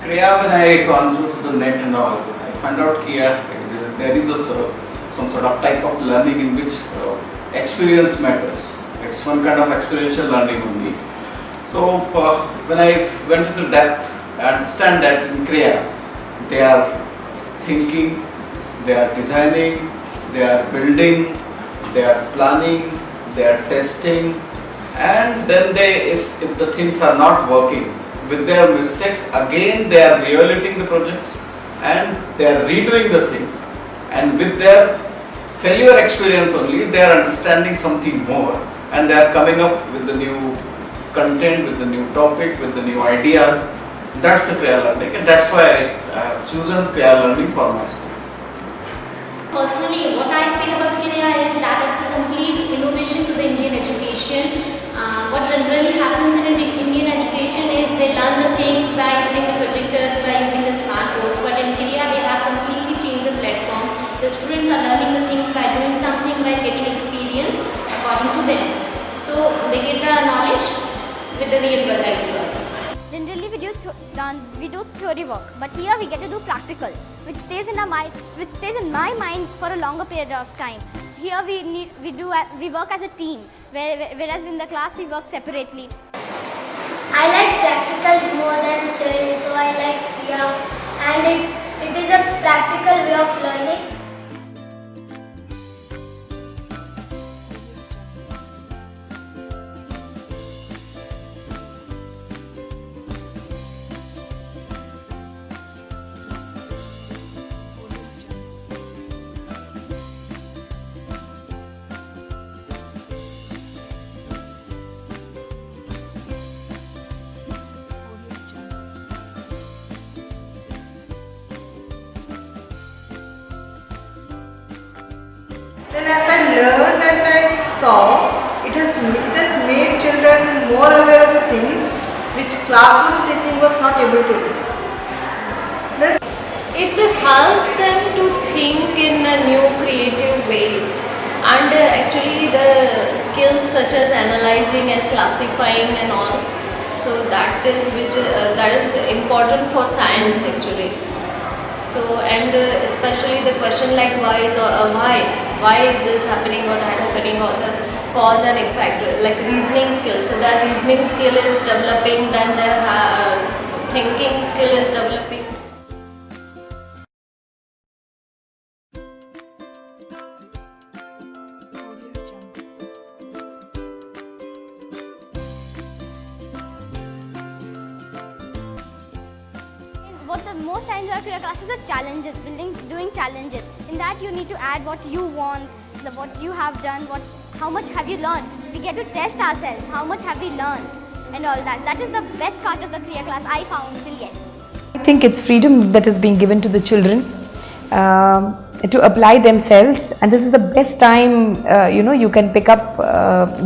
Kriya, when I gone through to the net and all, I found out there is some sort of type of learning in which experience matters. It's one kind of experiential learning only. So when I went into depth, I understand that in Kriya, they are thinking, they are designing, they are building, they are planning, they are testing, and then if the things are not working, with their mistakes, again they are reevaluating the projects and they are redoing the things, and with their failure experience only they are understanding something more, and they are coming up with the new content, with the new topic, with the new ideas. That's the Kriya learning, and that's why I have chosen Kriya learning for my school. Personally, what I feel about Kriya is that it's a complete innovation to the Indian education. What generally happens in Indian education is they learn the things by using the projectors, by using the smart boards, but in Kriya they have completely changed the platform. The students are learning the things by doing something, by getting experience according to them. So they get the knowledge with the real world idea. Generally we do theory work, but here we get to do practical, which stays in our mind, which stays in my mind for a longer period of time. Here we work as a team, whereas in the class we work separately. I like practicals more than theory, so I like Kriya, and it is a practical way of learning. Then as I learned and I saw, it has made children more aware of the things which classroom teaching was not able to do. Then it helps them to think in new creative ways, and actually the skills such as analyzing and classifying and all, so that is important for science actually. So, and especially the question like why this happening or that happening, or the cause and effect, like reasoning skills. So their reasoning skill is developing, then their thinking skill is developing. What the most I enjoy Kriya class is the challenges, doing challenges. In that you need to add what you want, what you have done, how much have you learned. We get to test ourselves, how much have we learned and all that. That is the best part of the Kriya class I found till yet. I think it's freedom that is being given to the children to apply themselves, and this is the best time you can pick up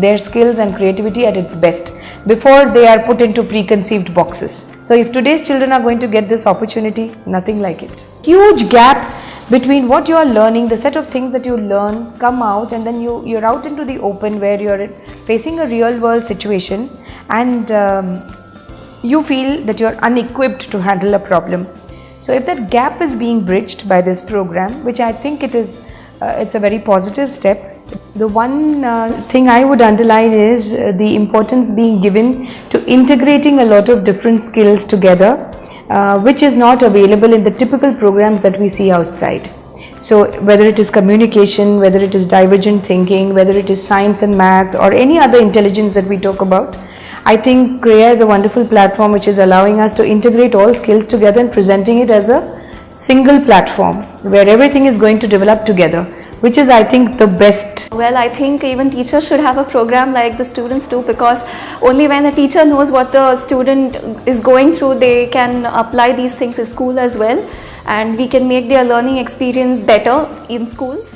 their skills and creativity at its best before they are put into preconceived boxes. So if today's children are going to get this opportunity, nothing like it. Huge gap between what you are learning, the set of things that you learn, come out, and then you're out into the open where you're facing a real world situation, and you feel that you're unequipped to handle a problem. So if that gap is being bridged by this program, which I think it's a very positive step. The one thing I would underline is the importance being given to integrating a lot of different skills together, which is not available in the typical programs that we see outside. So whether it is communication, whether it is divergent thinking, whether it is science and math, or any other intelligence that we talk about, I think Kriya is a wonderful platform which is allowing us to integrate all skills together and presenting it as a single platform where everything is going to develop together, which is, I think, the best. Well, I think even teachers should have a program like the students do, because only when a teacher knows what the student is going through, they can apply these things in school as well, and we can make their learning experience better in schools.